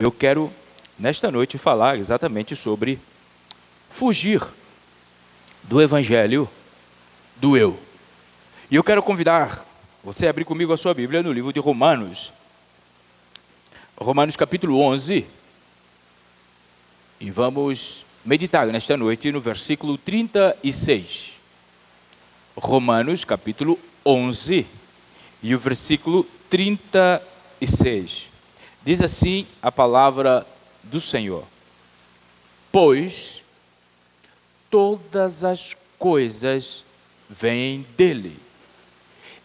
Eu quero, nesta noite, falar exatamente sobre fugir do evangelho do eu. E eu quero convidar você a abrir comigo a sua Bíblia no livro de Romanos. Romanos capítulo 11. E vamos meditar nesta noite no versículo 36. Romanos capítulo 11 e o versículo 36. Diz assim a palavra do Senhor: pois todas as coisas vêm dele,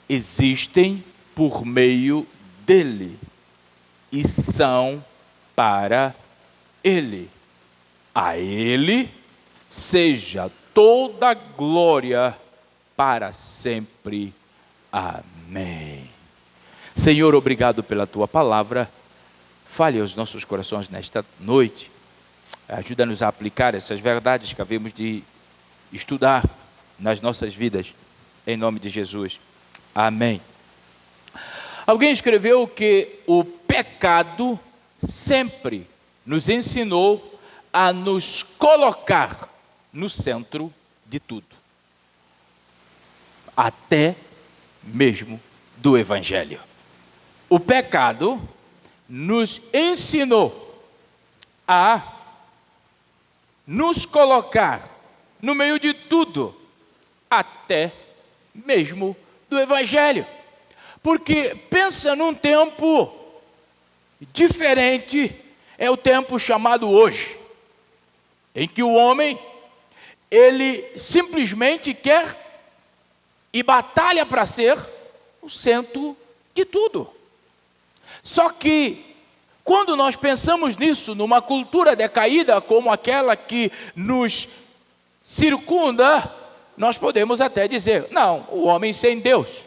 existem por meio dele e são para ele. A ele seja toda a glória para sempre. Amém. Senhor, obrigado pela tua palavra. Fale aos nossos corações nesta noite. Ajuda-nos a aplicar essas verdades que havemos de estudar nas nossas vidas. Em nome de Jesus. Amém. Alguém escreveu que o pecado sempre nos ensinou a nos colocar no centro de tudo. Até mesmo do evangelho. O pecado nos ensinou a nos colocar no meio de tudo, até mesmo do evangelho. Porque pensa num tempo diferente, é o tempo chamado hoje, em que o homem, ele simplesmente quer e batalha para ser o centro de tudo. Só que, quando nós pensamos nisso, numa cultura decaída como aquela que nos circunda, nós podemos até dizer, não, o homem sem Deus.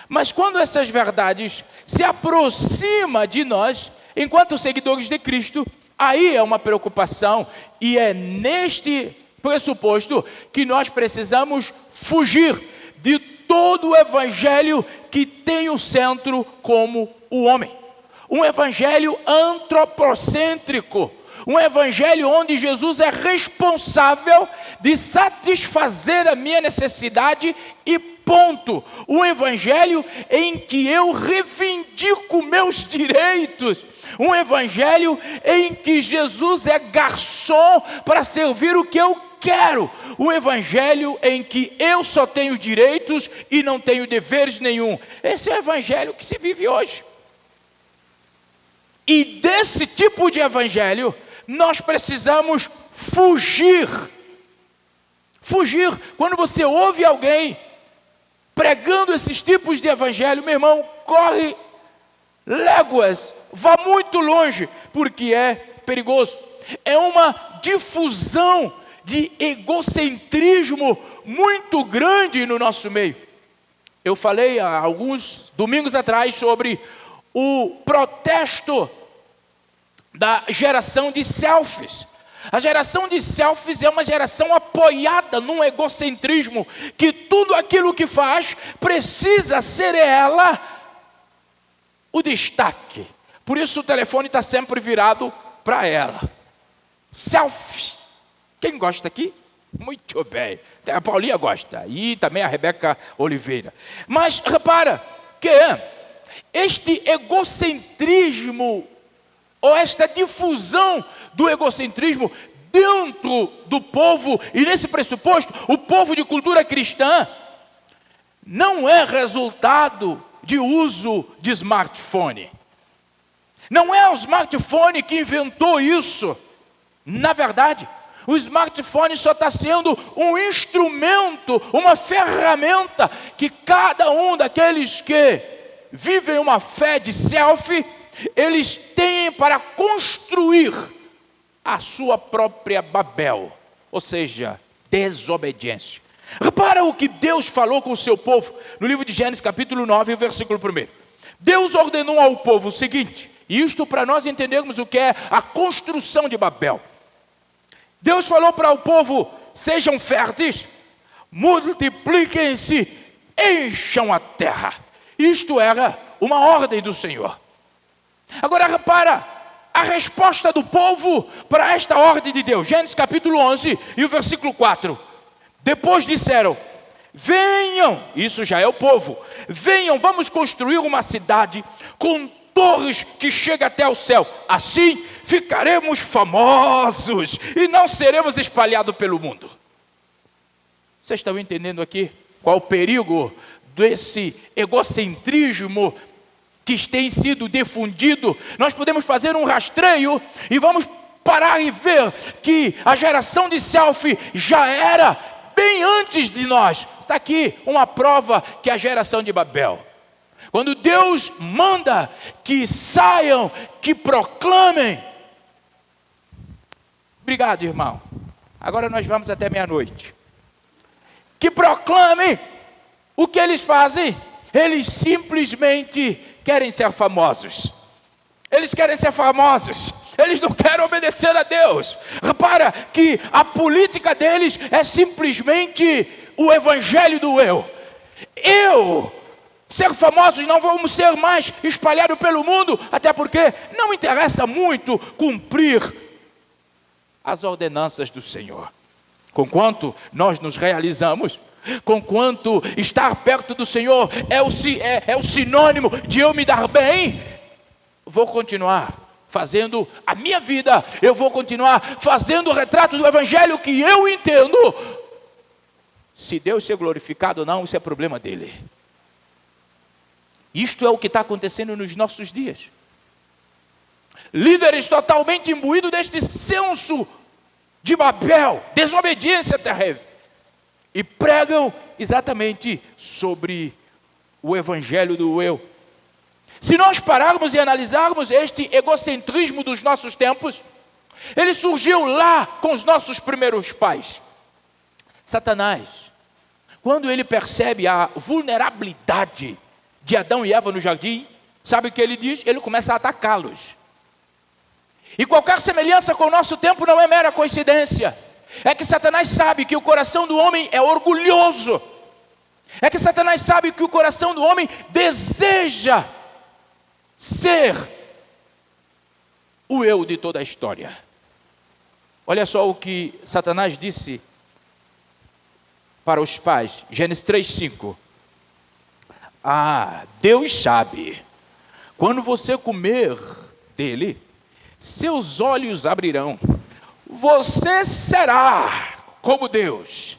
Mas quando essas verdades se aproximam de nós, enquanto seguidores de Cristo, aí é uma preocupação, e é neste pressuposto que nós precisamos fugir de todo o evangelho que tem o centro como o homem. Um evangelho antropocêntrico, um evangelho onde Jesus é responsável de satisfazer a minha necessidade e ponto. Um evangelho em que eu reivindico meus direitos. Um evangelho em que Jesus é garçom para servir o que eu quero. Um evangelho em que eu só tenho direitos e não tenho deveres nenhum. Esse é o evangelho que se vive hoje. E desse tipo de evangelho, nós precisamos fugir. Fugir. Quando você ouve alguém pregando esses tipos de evangelho, meu irmão, corre léguas, vá muito longe, porque é perigoso. É uma difusão de egocentrismo muito grande no nosso meio. Eu falei há alguns domingos atrás sobre o protesto da geração de selfies. A geração de selfies é uma geração apoiada num egocentrismo, que tudo aquilo que faz precisa ser ela o destaque. Por isso o telefone está sempre virado para ela. Selfies. Quem gosta aqui? Muito bem. A Paulinha gosta. E também a Rebeca Oliveira. Mas repara que este egocentrismo, ou esta difusão do egocentrismo dentro do povo, e nesse pressuposto, o povo de cultura cristã, não é resultado de uso de smartphone. Não é o smartphone que inventou isso. Na verdade, o smartphone só está sendo um instrumento, uma ferramenta que cada um daqueles que vivem uma fé de selfie, eles têm para construir a sua própria Babel, ou seja, desobediência. Repara o que Deus falou com o seu povo no livro de Gênesis capítulo 9, versículo 1. Deus ordenou ao povo o seguinte, e isto para nós entendermos o que é a construção de Babel. Deus falou para o povo, sejam férteis, multipliquem-se, encham a terra. Isto era uma ordem do Senhor. Agora repara, a resposta do povo para esta ordem de Deus. Gênesis capítulo 11 e o versículo 4. Depois disseram: venham, isso já é o povo, venham, vamos construir uma cidade com torres que chegam até o céu. Assim ficaremos famosos e não seremos espalhados pelo mundo. Vocês estão entendendo aqui qual o perigo desse egocentrismo que tem sido difundido? Nós podemos fazer um rastreio e vamos parar e ver que a geração de selfie já era bem antes de nós. Está aqui uma prova que é a geração de Babel. Quando Deus manda que saiam, que proclamem. Obrigado, irmão. Agora nós vamos até meia-noite. Que proclamem. O que eles fazem? Eles simplesmente querem ser famosos. Eles querem ser famosos. Eles não querem obedecer a Deus. Repara que a política deles é simplesmente o evangelho do eu. Ser famosos, não vamos ser mais espalhados pelo mundo, até porque não interessa muito cumprir as ordenanças do Senhor. Conquanto nós nos realizamos, conquanto estar perto do Senhor é o sinônimo de eu me dar bem, vou continuar fazendo a minha vida, eu vou continuar fazendo o retrato do evangelho que eu entendo. Se Deus ser glorificado ou não, isso é problema dele. Isto é o que está acontecendo nos nossos dias. Líderes totalmente imbuídos deste senso de Babel, desobediência terrível, e pregam exatamente sobre o evangelho do eu. Se nós pararmos e analisarmos este egocentrismo dos nossos tempos, ele surgiu lá com os nossos primeiros pais. Satanás, quando ele percebe a vulnerabilidade de Adão e Eva no jardim, sabe o que ele diz? Ele começa a atacá-los. E qualquer semelhança com o nosso tempo não é mera coincidência. É que Satanás sabe que o coração do homem é orgulhoso. É que Satanás sabe que o coração do homem deseja ser o eu de toda a história. Olha só o que Satanás disse para os pais. Gênesis 3:5. Deus sabe, quando você comer dele, seus olhos abrirão, você será como Deus.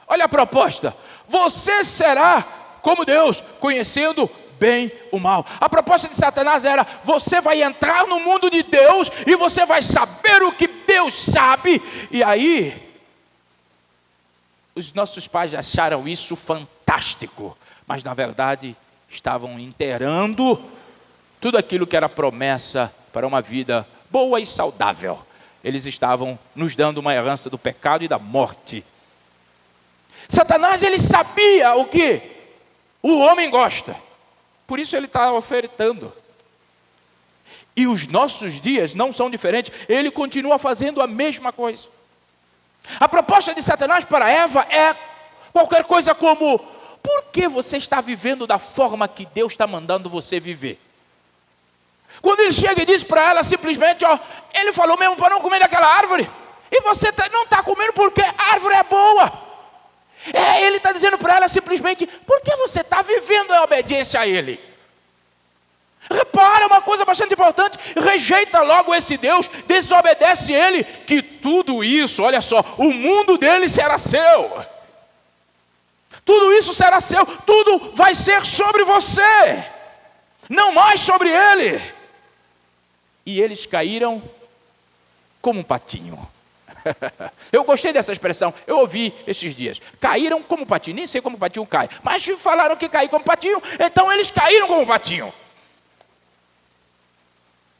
Olha a proposta, você será como Deus, conhecendo bem o mal. A proposta de Satanás era: você vai entrar no mundo de Deus e você vai saber o que Deus sabe. E aí, os nossos pais acharam isso fantástico, mas na verdade estavam enterrando tudo aquilo que era promessa para uma vida boa e saudável. Eles estavam nos dando uma herança do pecado e da morte. Satanás, ele sabia o que o homem gosta, por isso ele está ofertando. E os nossos dias não são diferentes, ele continua fazendo a mesma coisa. A proposta de Satanás para Eva é qualquer coisa como: por que você está vivendo da forma que Deus está mandando você viver? Quando ele chega e diz para ela simplesmente: ele falou mesmo para não comer daquela árvore, e você não está comendo porque a árvore é boa. Ele está dizendo para ela simplesmente: por que você está vivendo em obediência a ele? Repara uma coisa bastante importante: rejeita logo esse Deus, desobedece ele, que tudo isso, olha só, o mundo dele será seu. Tudo isso será seu, tudo vai ser sobre você, não mais sobre ele. E eles caíram como um patinho. Eu gostei dessa expressão, eu ouvi esses dias. Caíram como um patinho, nem sei como um patinho cai, mas falaram que caiu como um patinho, então eles caíram como um patinho.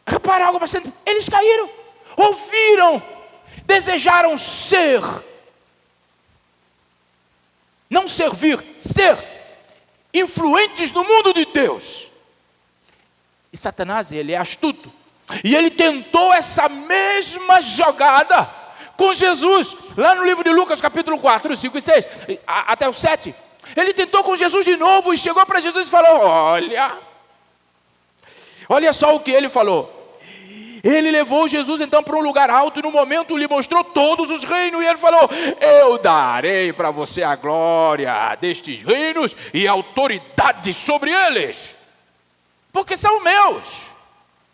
Repara algo bastante, eles caíram, ouviram, desejaram ser. Não servir, ser influentes no mundo de Deus. E Satanás, ele é astuto, e ele tentou essa mesma jogada com Jesus, lá no livro de Lucas, capítulo 4, 5 e 6, até o 7. Ele tentou com Jesus de novo, e chegou para Jesus e falou: olha só o que ele falou: Ele levou Jesus então para um lugar alto e no momento lhe mostrou todos os reinos. E ele falou: eu darei para você a glória destes reinos e a autoridade sobre eles, porque são meus.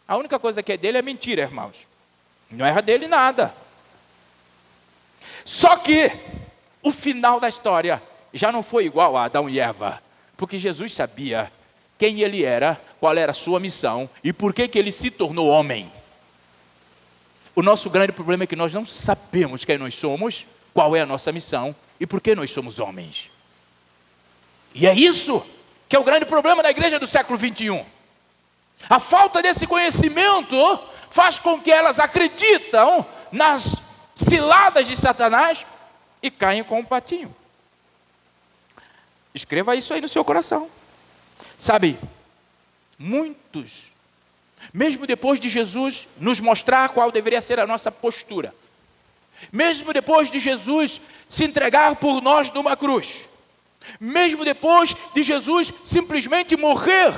A única coisa que é dele é mentira, irmãos. Não era dele nada. Só que o final da história já não foi igual a Adão e Eva, porque Jesus sabia quem ele era, qual era a sua missão e por que ele se tornou homem. O nosso grande problema é que nós não sabemos quem nós somos, qual é a nossa missão e por que nós somos homens. E é isso que é o grande problema da igreja do século 21. A falta desse conhecimento faz com que elas acreditam nas ciladas de Satanás e caem com um patinho. Escreva isso aí no seu coração. Sabe, muitos, mesmo depois de Jesus nos mostrar qual deveria ser a nossa postura, mesmo depois de Jesus se entregar por nós numa cruz, mesmo depois de Jesus simplesmente morrer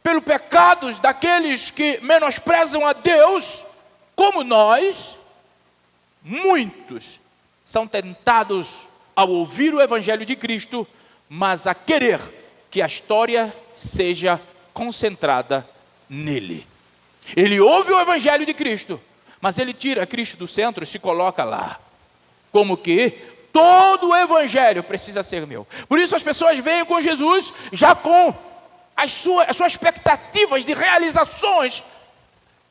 pelos pecados daqueles que menosprezam a Deus, como nós, muitos são tentados ao ouvir o Evangelho de Cristo, mas a querer que a história seja concentrada nele. Ele ouve o Evangelho de Cristo, mas ele tira Cristo do centro e se coloca lá, como que todo o Evangelho precisa ser meu. Por isso as pessoas vêm com Jesus já com as suas expectativas de realizações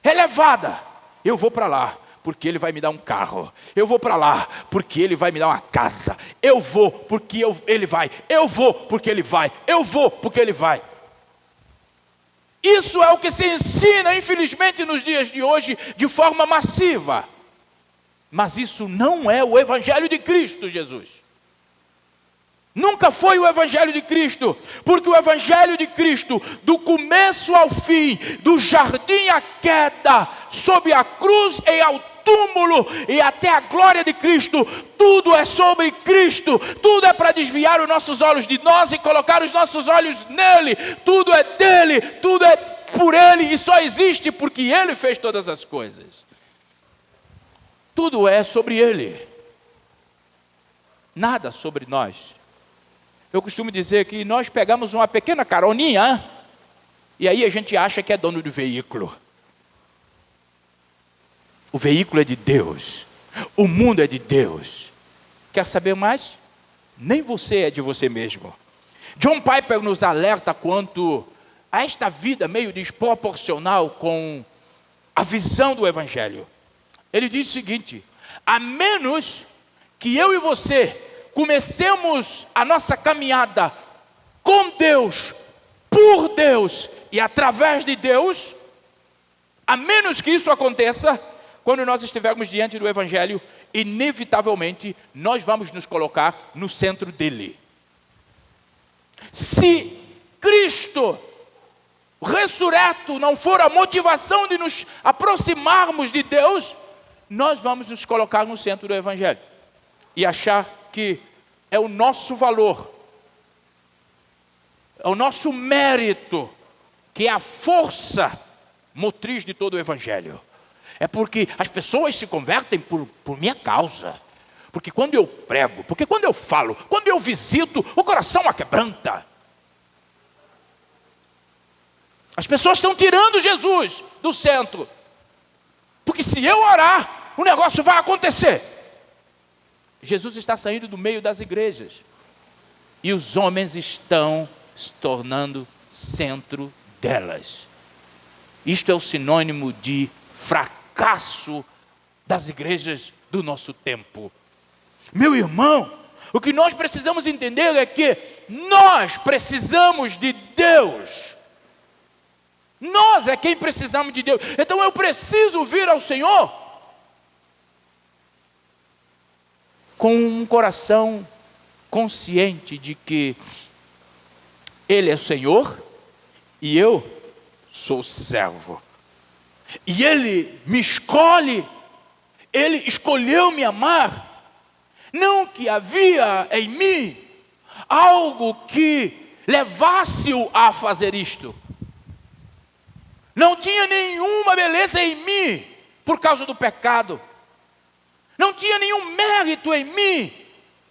elevadas. Eu vou para lá porque ele vai me dar um carro. Eu vou para lá porque ele vai me dar uma casa. Eu vou porque ele vai. Eu vou porque ele vai. Eu vou porque ele vai. Isso é o que se ensina, infelizmente, nos dias de hoje, de forma massiva. Mas isso não é o Evangelho de Cristo Jesus. Nunca foi o Evangelho de Cristo, porque o Evangelho de Cristo, do começo ao fim, do jardim à queda, sob a cruz e ao túmulo e até a glória de Cristo, tudo é sobre Cristo, tudo é para desviar os nossos olhos de nós e colocar os nossos olhos nele, tudo é dele, tudo é por ele e só existe porque ele fez todas as coisas. Tudo é sobre ele, nada sobre nós. Eu costumo dizer que nós pegamos uma pequena caroninha e aí a gente acha que é dono do veículo. O veículo é de Deus. O mundo é de Deus. Quer saber mais? Nem você é de você mesmo. John Piper nos alerta quanto a esta vida meio desproporcional com a visão do Evangelho. Ele diz o seguinte: a menos que eu e você comecemos a nossa caminhada com Deus, por Deus e através de Deus, a menos que isso aconteça, quando nós estivermos diante do Evangelho, inevitavelmente nós vamos nos colocar no centro dele. Se Cristo ressurreto não for a motivação de nos aproximarmos de Deus, nós vamos nos colocar no centro do Evangelho e achar que é o nosso valor, é o nosso mérito, que é a força motriz de todo o Evangelho. É porque as pessoas se convertem por minha causa, porque quando eu prego, porque quando eu falo, quando eu visito, o coração aquebranta. As pessoas estão tirando Jesus do centro, porque se eu orar, o negócio vai acontecer. Jesus está saindo do meio das igrejas e os homens estão se tornando centro delas. Isto é o sinônimo de fracasso das igrejas do nosso tempo. Meu irmão, o que nós precisamos entender é que nós precisamos de Deus. Nós é quem precisamos de Deus. Então eu preciso vir ao Senhor com um coração consciente de que Ele é o Senhor e eu sou servo. E Ele me escolhe, Ele escolheu me amar. Não que havia em mim algo que levasse-o a fazer isto. Não tinha nenhuma beleza em mim por causa do pecado. Não tinha nenhum mérito em mim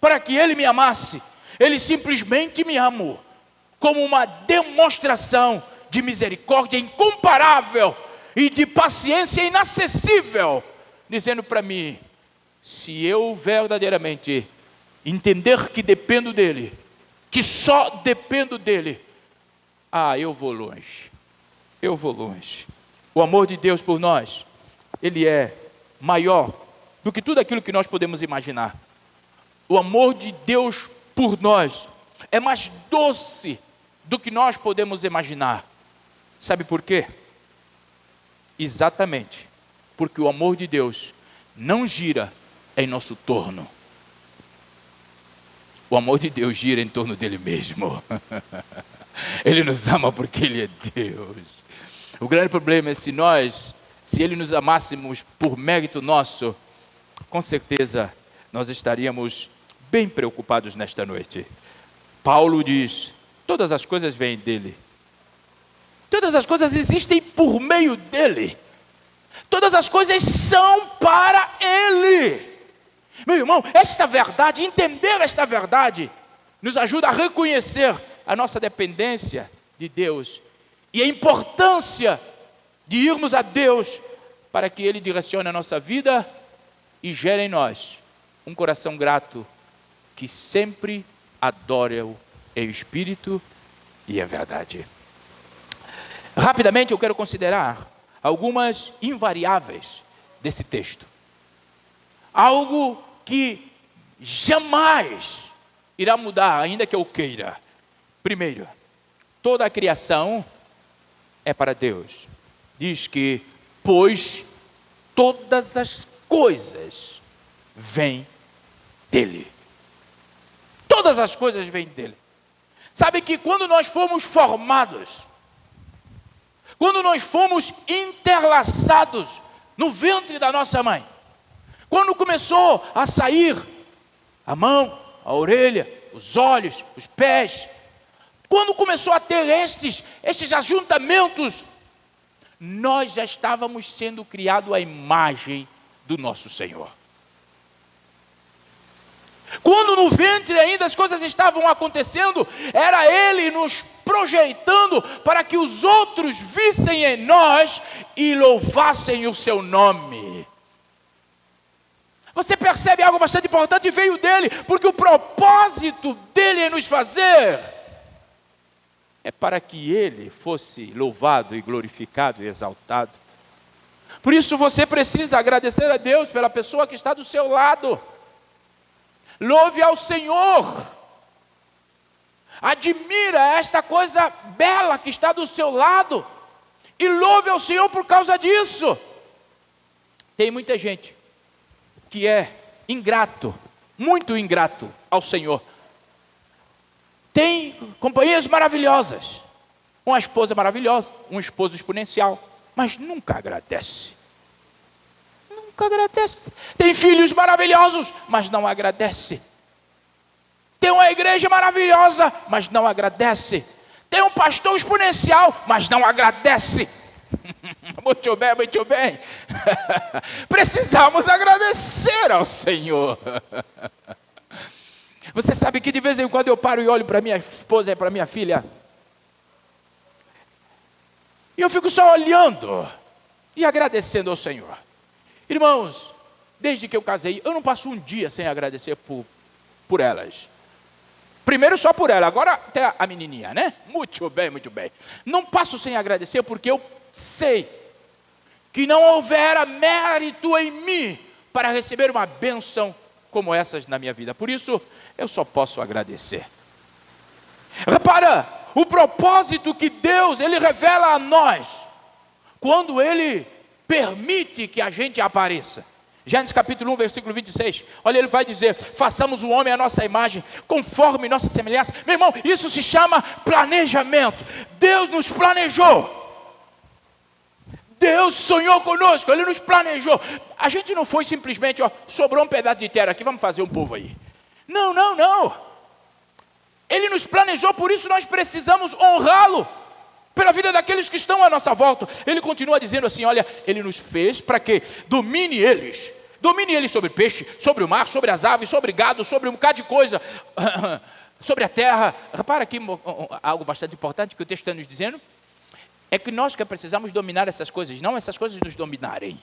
para que Ele me amasse. Ele simplesmente me amou como uma demonstração de misericórdia incomparável e de paciência inacessível, dizendo para mim: se eu verdadeiramente entender que dependo dEle, que só dependo dEle, eu vou longe. Eu vou longe. O amor de Deus por nós, Ele é maior do que tudo aquilo que nós podemos imaginar. O amor de Deus por nós é mais doce do que nós podemos imaginar. Sabe por quê? Exatamente porque o amor de Deus não gira em nosso torno. O amor de Deus gira em torno dele mesmo. Ele nos ama porque Ele é Deus. O grande problema é se Ele nos amássemos por mérito nosso, com certeza nós estaríamos bem preocupados nesta noite. Paulo diz: todas as coisas vêm dEle. Todas as coisas existem por meio dEle. Todas as coisas são para Ele. Meu irmão, esta verdade, entender esta verdade, nos ajuda a reconhecer a nossa dependência de Deus e a importância de irmos a Deus para que Ele direcione a nossa vida e gere em nós um coração grato que sempre adora-o em espírito e em verdade. Rapidamente eu quero considerar algumas invariáveis desse texto. Algo que jamais irá mudar, ainda que eu queira. Primeiro, toda a criação é para Deus. Diz que, pois todas as coisas vêm dEle. Todas as coisas vêm dEle. Sabe que quando nós fomos formados, quando nós fomos interlaçados no ventre da nossa mãe, quando começou a sair a mão, a orelha, os olhos, os pés, quando começou a ter estes ajuntamentos, nós já estávamos sendo criados à imagem do nosso Senhor. Quando no ventre ainda as coisas estavam acontecendo, era Ele nos projetando para que os outros vissem em nós e louvassem o seu nome. Você percebe algo bastante importante? Veio dele, porque o propósito dele em nos fazer é para que ele fosse louvado e glorificado e exaltado. Por isso você precisa agradecer a Deus pela pessoa que está do seu lado. Louve ao Senhor. Admira esta coisa bela que está do seu lado e louve ao Senhor por causa disso. Tem muita gente que é ingrato, muito ingrato ao Senhor. Tem companhias maravilhosas, uma esposa maravilhosa, um esposo exponencial, mas nunca agradece. Nunca agradece. Tem filhos maravilhosos, mas não agradece. Tem uma igreja maravilhosa, mas não agradece. Tem um pastor exponencial, mas não agradece. Muito bem, muito bem. Precisamos agradecer ao Senhor. Você sabe que de vez em quando eu paro e olho para minha esposa e para minha filha, e eu fico só olhando e agradecendo ao Senhor. Irmãos, desde que eu casei, eu não passo um dia sem agradecer por elas. Primeiro só por ela, agora até a menininha, né? Muito bem, muito bem. Não passo sem agradecer porque eu sei que não houvera mérito em mim para receber uma bênção como essas na minha vida. Por isso, eu só posso agradecer. Repara, o propósito que Deus, Ele revela a nós, quando Ele permite que a gente apareça. Gênesis capítulo 1, versículo 26. Olha, Ele vai dizer: façamos o homem à nossa imagem, conforme nossa semelhança. Meu irmão, isso se chama planejamento. Deus nos planejou. Deus sonhou conosco, Ele nos planejou. A gente não foi simplesmente, sobrou um pedaço de terra aqui, vamos fazer um povo aí. Não, não, não. Ele nos planejou, por isso nós precisamos honrá-lo. pela vida daqueles que estão à nossa volta. Ele continua dizendo assim, olha, Ele nos fez para que domine eles sobre peixe, sobre o mar, sobre as aves, sobre gado, sobre um bocado de coisa, sobre a terra. Repara aqui algo bastante importante que o texto está nos dizendo, é que nós que precisamos dominar essas coisas, não essas coisas nos dominarem.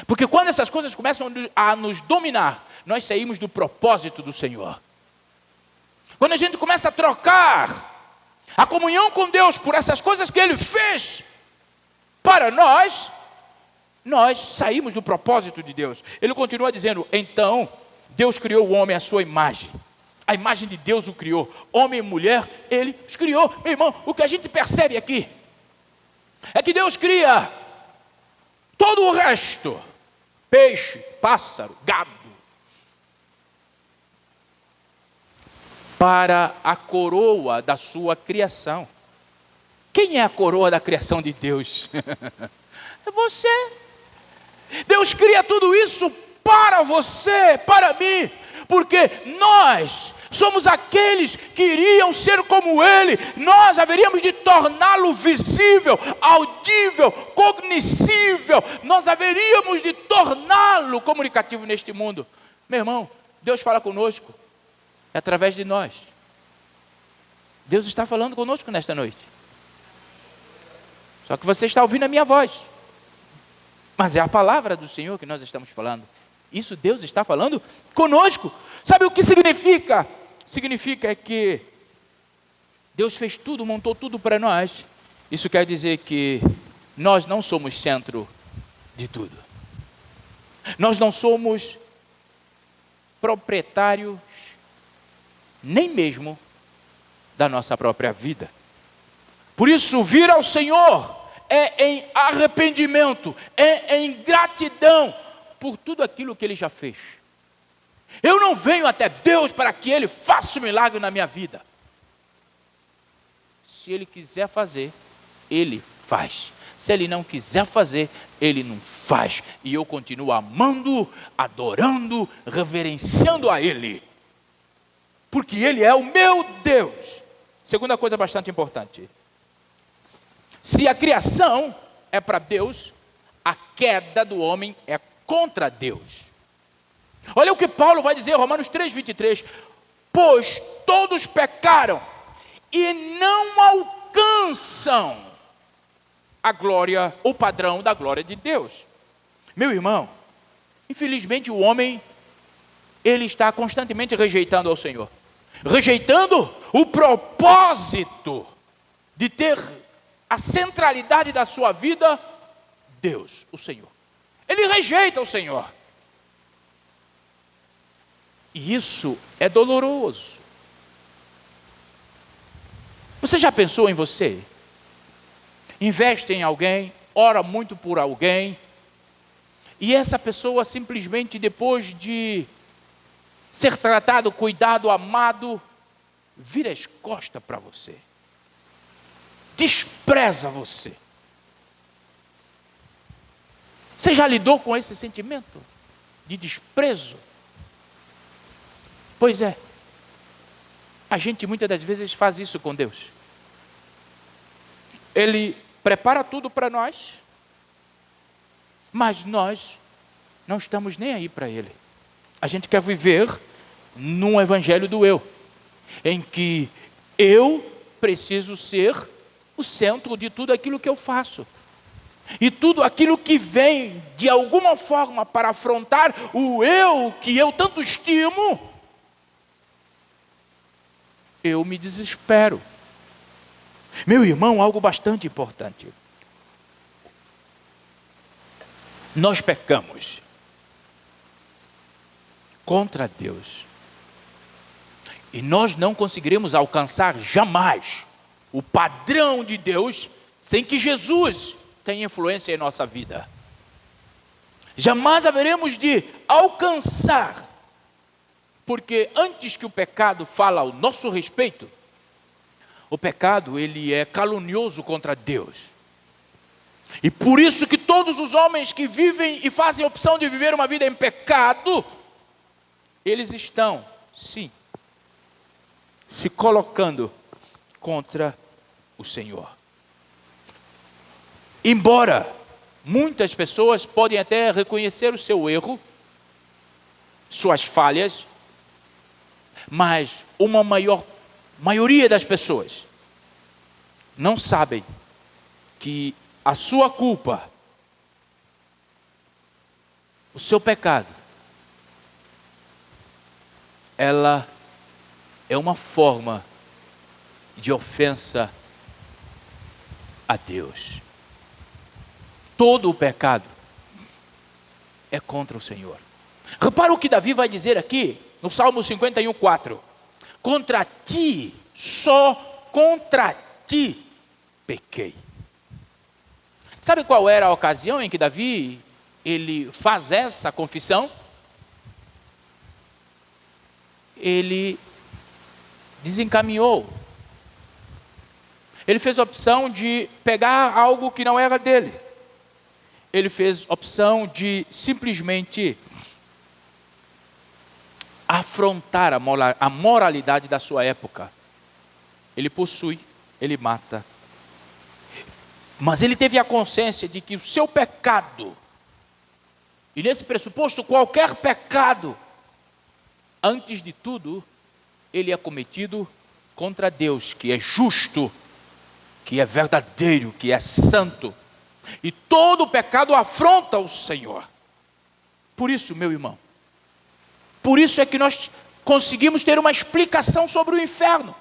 Porque quando essas coisas começam a nos dominar, nós saímos do propósito do Senhor. Quando a gente começa a trocar a comunhão com Deus por essas coisas que Ele fez para nós, nós saímos do propósito de Deus. Ele continua dizendo, então, Deus criou o homem à sua imagem. A imagem de Deus o criou. Homem e mulher, Ele os criou. Meu irmão, o que a gente percebe aqui é que Deus cria todo o resto. Peixe, pássaro, gado. Para a coroa da sua criação. Quem é a coroa da criação de Deus? É você. Deus cria tudo isso para você, para mim, porque nós somos aqueles que iriam ser como Ele. Nós haveríamos de torná-lo visível, audível, cognoscível. Nós haveríamos de torná-lo comunicativo neste mundo. Meu irmão, Deus fala conosco através de nós. Deus está falando conosco nesta noite. Só que você está ouvindo a minha voz. Mas é a palavra do Senhor que nós estamos falando. Isso Deus está falando conosco. Sabe o que significa? Significa que Deus fez tudo, montou tudo para nós. Isso quer dizer que nós não somos centro de tudo. Nós não somos proprietários nem mesmo da nossa própria vida. Por isso, vir ao Senhor é em arrependimento, é em gratidão por tudo aquilo que Ele já fez. Eu não venho até Deus para que Ele faça um milagre na minha vida. Se Ele quiser fazer, Ele faz. Se Ele não quiser fazer, Ele não faz. E eu continuo amando, adorando, reverenciando a Ele. Porque Ele é o meu Deus. Segunda coisa bastante importante. Se a criação é para Deus, a queda do homem é contra Deus. Olha o que Paulo vai dizer, Romanos 3:23. Pois todos pecaram e não alcançam a glória, o padrão da glória de Deus. Meu irmão, infelizmente o homem, ele está constantemente rejeitando ao Senhor. Rejeitando o propósito de ter a centralidade da sua vida, Deus, o Senhor. Ele rejeita o Senhor. E isso é doloroso. Você já pensou em você? Investe em alguém, ora muito por alguém, e essa pessoa simplesmente depois de ser tratado, cuidado, amado, vira as costas para você. Despreza você. Você já lidou com esse sentimento de desprezo? Pois é. A gente muitas das vezes faz isso com Deus. Ele prepara tudo para nós, mas nós não estamos nem aí para Ele. A gente quer viver num evangelho do eu, em que eu preciso ser o centro de tudo aquilo que eu faço. E tudo aquilo que vem de alguma forma para afrontar o eu que eu tanto estimo, eu me desespero. Meu irmão, algo bastante importante. Nós pecamos contra Deus. E nós não conseguiremos alcançar jamais o padrão de Deus sem que Jesus tenha influência em nossa vida. Jamais haveremos de alcançar, porque antes que o pecado fale ao nosso respeito, o pecado ele é calunioso contra Deus. E por isso que todos os homens que vivem e fazem a opção de viver uma vida em pecado, eles estão, sim, se colocando contra o Senhor. Embora muitas pessoas podem até reconhecer o seu erro, suas falhas, mas uma maioria das pessoas não sabem que a sua culpa, o seu pecado, ela é uma forma de ofensa a Deus. Todo o pecado é contra o Senhor. Repara o que Davi vai dizer aqui, no Salmo 51:4. Contra ti, só contra ti, pequei. Sabe qual era a ocasião em que Davi, ele faz essa confissão? Ele desencaminhou. Ele fez a opção de pegar algo que não era dele. Ele fez a opção de simplesmente afrontar a moralidade da sua época. Ele possui, ele mata. Mas ele teve a consciência de que o seu pecado, e nesse pressuposto qualquer pecado, antes de tudo, ele é cometido contra Deus, que é justo, que é verdadeiro, que é santo. E todo pecado afronta o Senhor. Por isso, meu irmão, por isso é que nós conseguimos ter uma explicação sobre o inferno.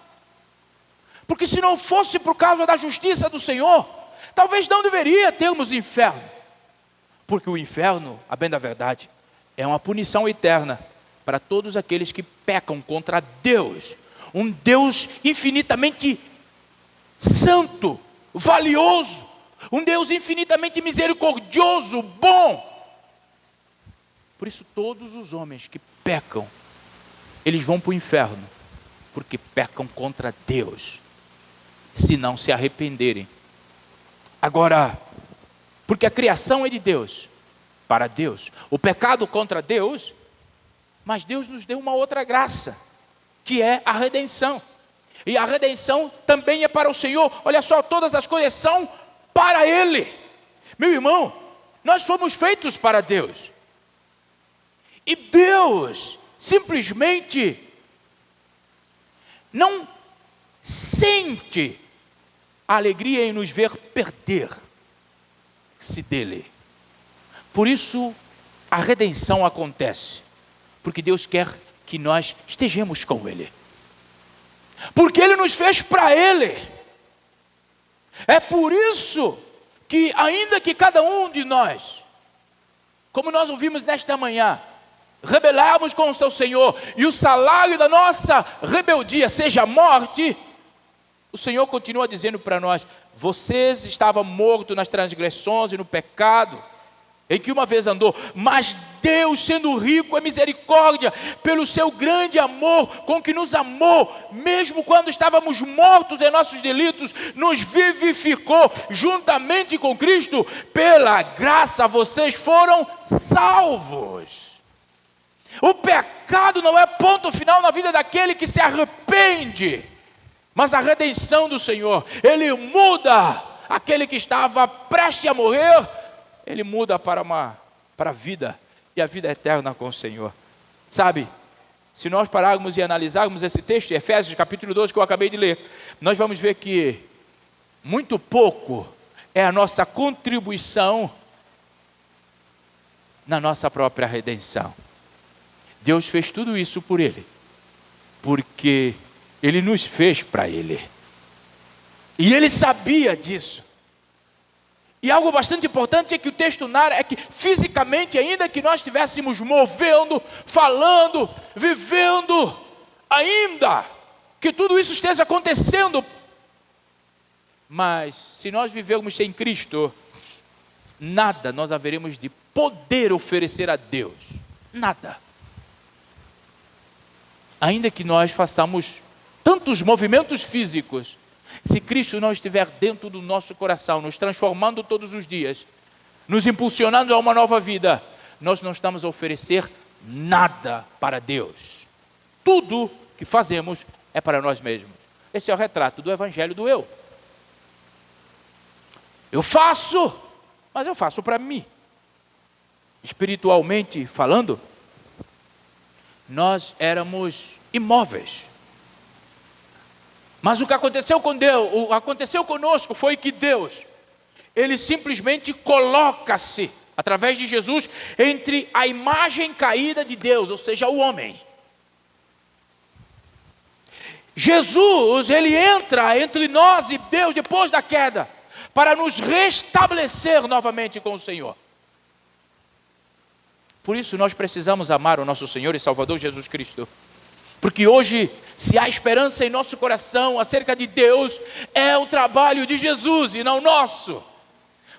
Porque se não fosse por causa da justiça do Senhor, talvez não deveria termos inferno. Porque o inferno, a bem da verdade, é uma punição eterna para todos aqueles que pecam contra Deus. Um Deus infinitamente santo, valioso. Um Deus infinitamente misericordioso, bom. Por isso todos os homens que pecam, eles vão para o inferno, porque pecam contra Deus, se não se arrependerem. Agora, porque a criação é de Deus, para Deus, o pecado contra Deus, mas Deus nos deu uma outra graça, que é a redenção. E a redenção também é para o Senhor. Olha só, todas as coisas são para Ele. Meu irmão, nós fomos feitos para Deus. E Deus simplesmente não sente a alegria em nos ver perder-se dele. Por isso a redenção acontece, porque Deus quer que nós estejamos com Ele, porque Ele nos fez para Ele. É por isso que, ainda que cada um de nós, como nós ouvimos nesta manhã, rebelarmos com o seu Senhor, e o salário da nossa rebeldia seja a morte, o Senhor continua dizendo para nós: vocês estavam mortos nas transgressões e no pecado, em que uma vez andou, mas Deus, sendo rico em misericórdia, pelo seu grande amor com que nos amou, mesmo quando estávamos mortos em nossos delitos, nos vivificou juntamente com Cristo. Pela graça vocês foram salvos. O pecado não é ponto final na vida daquele que se arrepende, mas a redenção do Senhor, Ele muda aquele que estava prestes a morrer, Ele muda para a vida, e a vida eterna com o Senhor. Sabe, se nós pararmos e analisarmos esse texto, Efésios capítulo 12, que eu acabei de ler, nós vamos ver que muito pouco é a nossa contribuição na nossa própria redenção. Deus fez tudo isso por Ele, porque Ele nos fez para Ele, e Ele sabia disso. E algo bastante importante é que o texto narra, é que fisicamente, ainda que nós estivéssemos movendo, falando, vivendo, ainda que tudo isso esteja acontecendo, mas se nós vivermos sem Cristo, nada nós haveremos de poder oferecer a Deus, nada. Ainda que nós façamos tantos movimentos físicos, se Cristo não estiver dentro do nosso coração, nos transformando todos os dias, nos impulsionando a uma nova vida, nós não estamos a oferecer nada para Deus. Tudo que fazemos é para nós mesmos. Esse é o retrato do Evangelho do eu. Eu faço, mas eu faço para mim. Espiritualmente falando, nós éramos imóveis. Mas o que aconteceu com Deus, o que aconteceu conosco foi que Deus, Ele simplesmente coloca-se, através de Jesus, entre a imagem caída de Deus, ou seja, o homem. Jesus, Ele entra entre nós e Deus depois da queda, para nos restabelecer novamente com o Senhor. Por isso nós precisamos amar o nosso Senhor e Salvador Jesus Cristo. Porque hoje, se há esperança em nosso coração acerca de Deus, é o trabalho de Jesus e não nosso.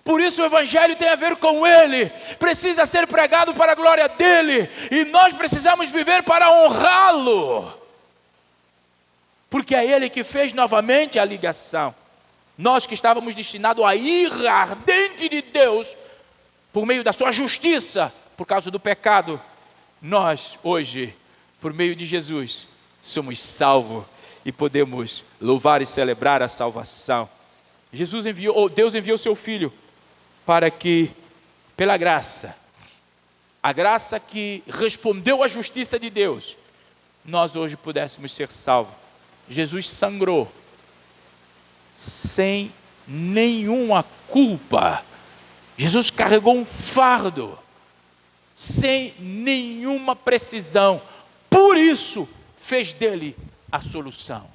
Por isso o Evangelho tem a ver com Ele, precisa ser pregado para a glória dEle, e nós precisamos viver para honrá-lo. Porque é Ele que fez novamente a ligação. Nós que estávamos destinados à ira ardente de Deus, por meio da sua justiça, por causa do pecado, nós hoje, por meio de Jesus, somos salvos e podemos louvar e celebrar a salvação. Deus enviou seu Filho para que, pela graça, a graça que respondeu à justiça de Deus, nós hoje pudéssemos ser salvos. Jesus sangrou sem nenhuma culpa. Jesus carregou um fardo sem nenhuma precisão. Por isso, fez dele a solução.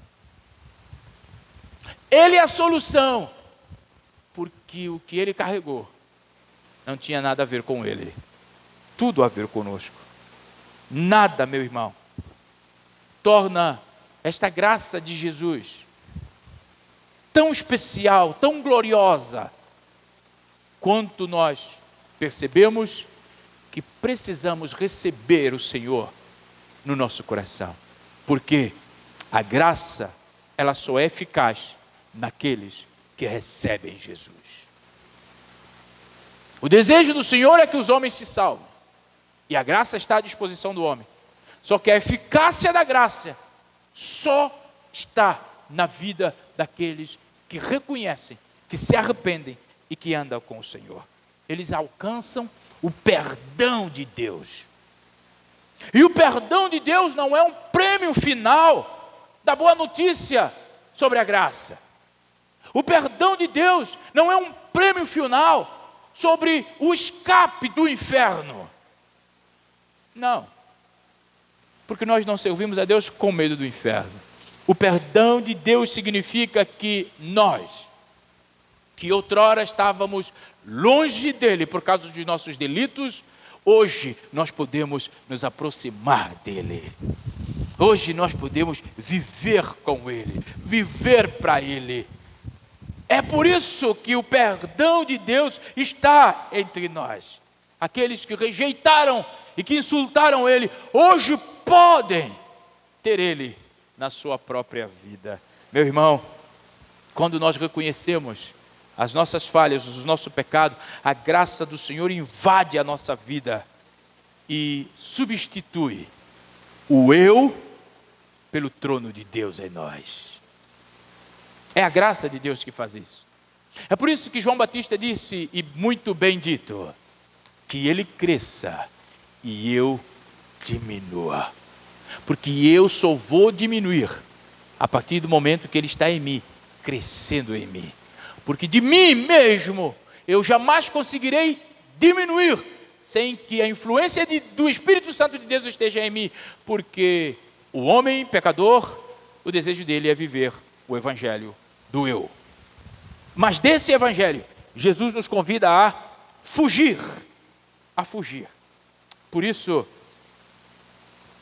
Ele é a solução, porque o que ele carregou não tinha nada a ver com ele, tudo a ver conosco. Nada, meu irmão, torna esta graça de Jesus tão especial, tão gloriosa, quanto nós percebemos que precisamos receber o Senhor no nosso coração. Porque a graça, ela só é eficaz naqueles que recebem Jesus. O desejo do Senhor é que os homens se salvem. E a graça está à disposição do homem. Só que a eficácia da graça só está na vida daqueles que reconhecem, que se arrependem e que andam com o Senhor. Eles alcançam o perdão de Deus. E o perdão de Deus não é um prêmio final da boa notícia sobre a graça. O perdão de Deus não é um prêmio final sobre o escape do inferno. Não. Porque nós não servimos a Deus com medo do inferno. O perdão de Deus significa que nós, que outrora estávamos longe dele por causa dos nossos delitos, hoje nós podemos nos aproximar dele. Hoje nós podemos viver com ele, viver para ele. É por isso que o perdão de Deus está entre nós. Aqueles que rejeitaram e que insultaram ele, hoje podem ter ele na sua própria vida. Meu irmão, quando nós reconhecemos as nossas falhas, o nosso pecado, a graça do Senhor invade a nossa vida e substitui o eu pelo trono de Deus em nós. É a graça de Deus que faz isso. É por isso que João Batista disse, e muito bem dito, que ele cresça e eu diminua. Porque eu só vou diminuir a partir do momento que ele está em mim, crescendo em mim. Porque de mim mesmo eu jamais conseguirei diminuir sem que a influência do Espírito Santo de Deus esteja em mim. Porque o homem pecador, o desejo dele é viver o evangelho do eu. Mas desse evangelho, Jesus nos convida a fugir. A fugir. Por isso,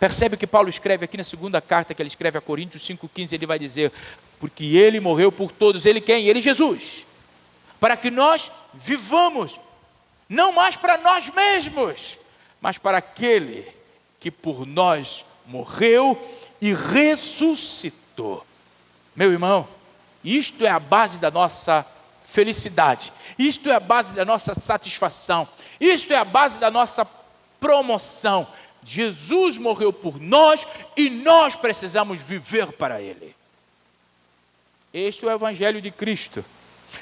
percebe que Paulo escreve aqui na segunda carta que ele escreve a Coríntios 5,15, ele vai dizer, porque ele morreu por todos, ele quem? Ele Jesus, para que nós vivamos, não mais para nós mesmos, mas para aquele que por nós morreu e ressuscitou. Meu irmão, isto é a base da nossa felicidade, isto é a base da nossa satisfação, isto é a base da nossa promoção. Jesus morreu por nós e nós precisamos viver para Ele. Este é o Evangelho de Cristo.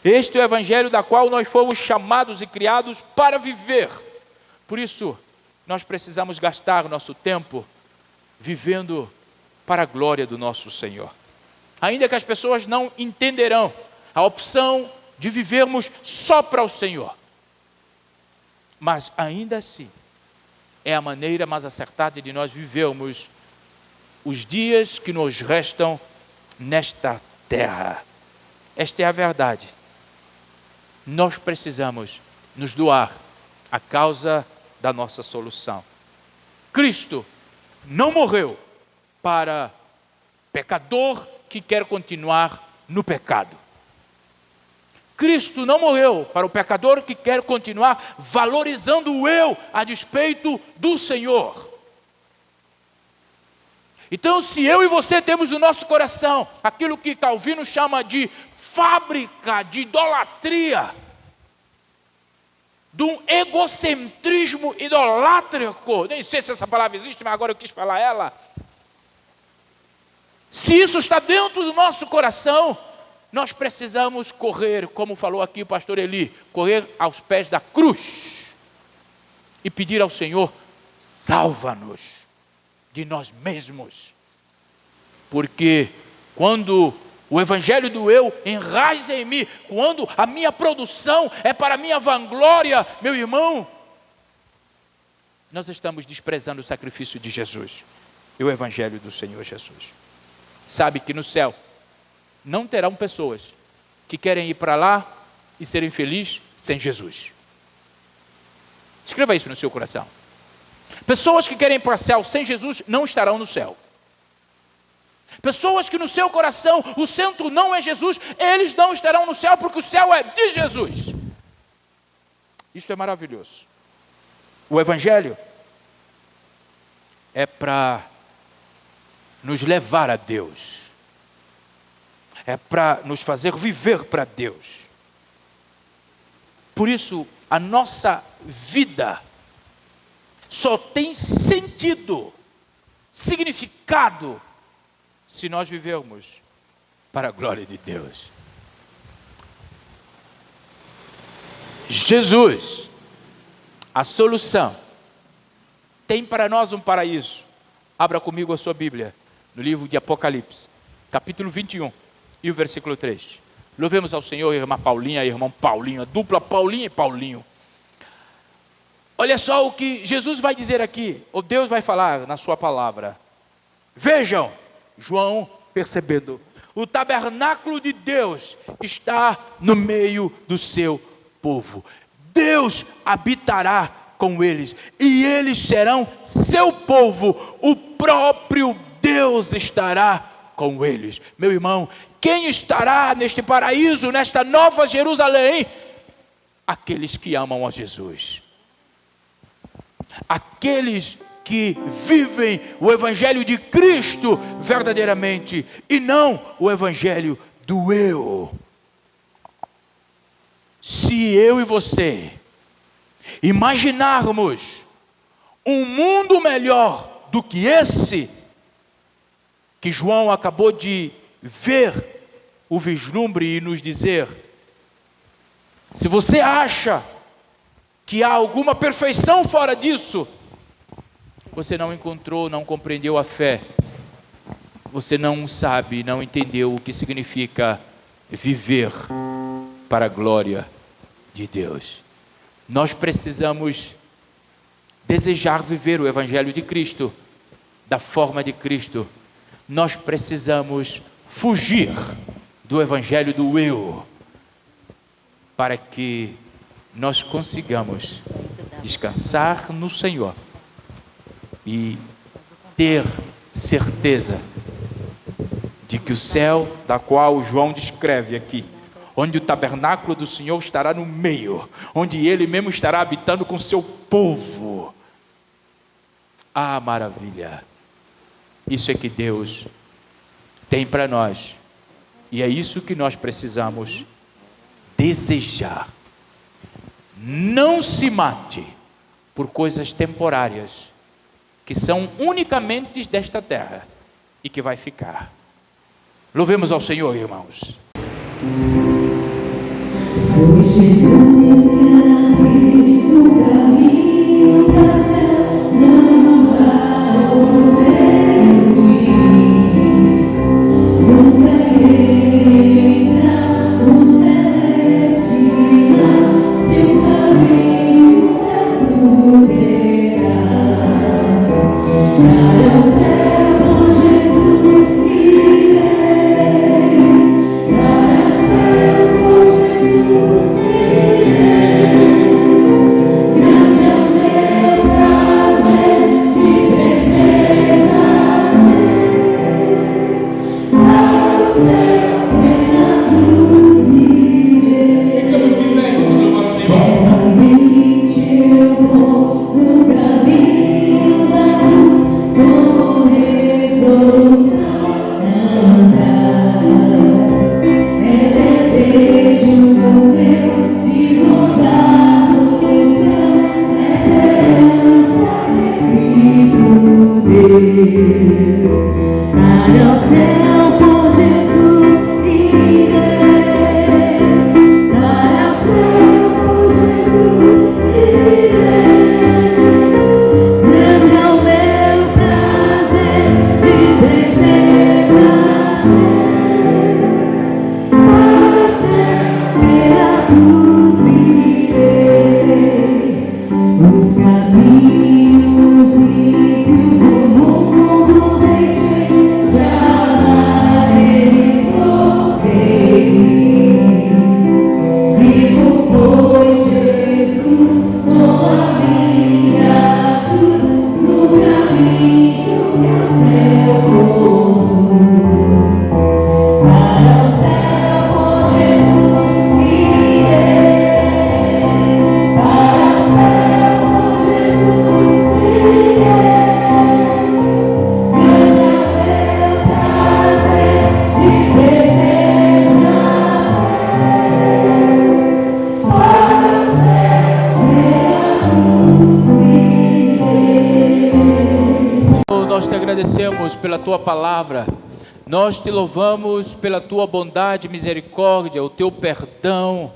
Este é o evangelho da qual nós fomos chamados e criados para viver. Por isso, nós precisamos gastar nosso tempo vivendo para a glória do nosso Senhor. Ainda que as pessoas não entenderão a opção de vivermos só para o Senhor, mas ainda assim, é a maneira mais acertada de nós vivermos os dias que nos restam nesta terra. Esta é a verdade. Nós precisamos nos doar à causa da nossa solução. Cristo não morreu para pecador que quer continuar no pecado. Cristo não morreu para o pecador que quer continuar valorizando o eu a despeito do Senhor. Então, se eu e você temos no nosso coração aquilo que Calvino chama de fábrica de idolatria, de um egocentrismo idolátrico, nem sei se essa palavra existe, mas agora eu quis falar ela. Se isso está dentro do nosso coração, nós precisamos correr, como falou aqui o pastor Eli, correr aos pés da cruz e pedir ao Senhor: salva-nos de nós mesmos. Porque quando o evangelho do eu enraiza em mim, quando a minha produção é para a minha vanglória, meu irmão, nós estamos desprezando o sacrifício de Jesus e o evangelho do Senhor Jesus. Sabe que no céu não terão pessoas que querem ir para lá e serem felizes sem Jesus. Escreva isso no seu coração. Pessoas que querem ir para o céu sem Jesus não estarão no céu. Pessoas que no seu coração o centro não é Jesus, eles não estarão no céu, porque o céu é de Jesus. Isso é maravilhoso. O evangelho é para nos levar a Deus. É para nos fazer viver para Deus. Por isso, a nossa vida só tem sentido, significado, se nós vivermos para a glória de Deus. Jesus, a solução, tem para nós um paraíso. Abra comigo a sua Bíblia, no livro de Apocalipse, capítulo 21, e o versículo 3. Louvemos ao Senhor, irmã Paulinha, irmão Paulinho, a dupla Paulinha e Paulinho. Olha só o que Jesus vai dizer aqui, ou Deus vai falar na sua palavra. Vejam, João percebendo, o tabernáculo de Deus está no meio do seu povo. Deus habitará com eles, e eles serão seu povo. O próprio Deus estará com eles. Meu irmão, quem estará neste paraíso, nesta nova Jerusalém? Aqueles que amam a Jesus. Aqueles que vivem o evangelho de Cristo verdadeiramente, e não o evangelho do eu. Se eu e você imaginarmos um mundo melhor do que esse, que João acabou de ver o vislumbre e nos dizer, se você acha que há alguma perfeição fora disso, você não encontrou, não compreendeu a fé. Você não sabe, não entendeu o que significa viver para a glória de Deus. Nós precisamos desejar viver o evangelho de Cristo, da forma de Cristo. Nós precisamos fugir do evangelho do eu, para que nós consigamos descansar no Senhor e ter certeza de que o céu, da qual João descreve aqui, onde o tabernáculo do Senhor estará no meio, onde Ele mesmo estará habitando com seu povo. Ah, maravilha! Isso é que Deus tem para nós, e é isso que nós precisamos desejar. Não se mate por coisas temporárias, que são unicamente desta terra e que vai ficar. Louvemos ao Senhor, irmãos. agradecemos pela Tua palavra, nós Te louvamos pela Tua bondade e misericórdia, o Teu perdão,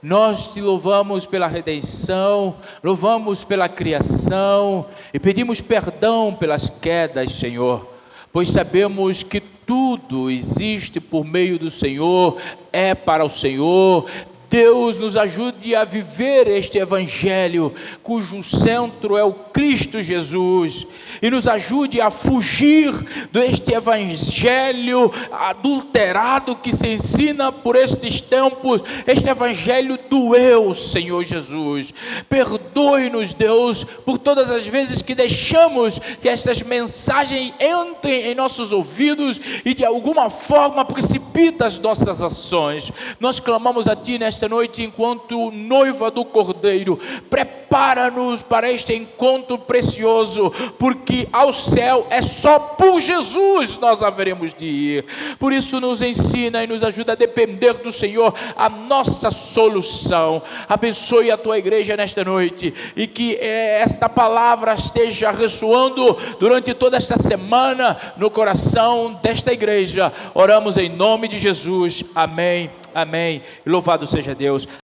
nós Te louvamos pela redenção, louvamos pela criação e pedimos perdão pelas quedas, Senhor, pois sabemos que tudo existe por meio do Senhor, é para o Senhor. Deus nos ajude a viver este Evangelho, cujo centro é o Cristo Jesus, e nos ajude a fugir deste Evangelho adulterado que se ensina por estes tempos, este Evangelho do eu, Senhor Jesus. Perdoe-nos, Deus, por todas as vezes que deixamos que estas mensagens entrem em nossos ouvidos e de alguma forma precipitam as nossas ações. Nós clamamos a Ti nesta noite enquanto noiva do Cordeiro, prepara-nos para este encontro precioso, porque ao céu é só por Jesus nós haveremos de ir. Por isso nos ensina e nos ajuda a depender do Senhor, a nossa solução. Abençoe a Tua igreja nesta noite e que esta palavra esteja ressoando durante toda esta semana no coração desta igreja. Oramos em nome de Jesus, amém. Amém. Louvado seja Deus.